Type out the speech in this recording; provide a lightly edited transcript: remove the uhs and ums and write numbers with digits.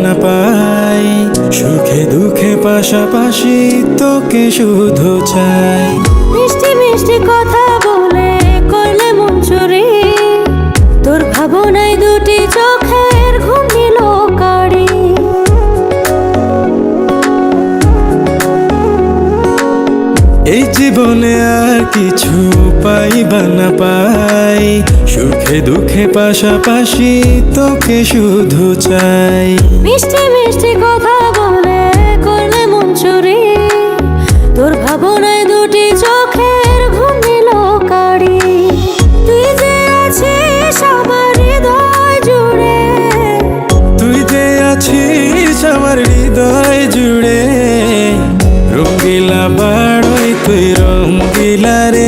না পাই, সুখে দুঃখে পাশাপাশি তোকে শুধু চাই। মিষ্টি মিষ্টি কথা বলে করলে মন চুরি, তোর ভাবনায় দুটি চোখের ঘুম নিল কারি। এই জীবনে আর কিছু পাইবা না পাই, সুখে দুঃখে পাশাপাশি তোকে শুধু চাই। মিষ্টি মিষ্টি কথা বলে করলে মন চুরি, তোর ভাবনায় দুটি চোখের ঘুম নিল কারি। তুই যে আছিস আমার হৃদয় জুড়ে, তুই যে আছিস আমার হৃদয় জুড়ে, রঙ্গিলা বাড়ই তুই রঙ্গিলা রে।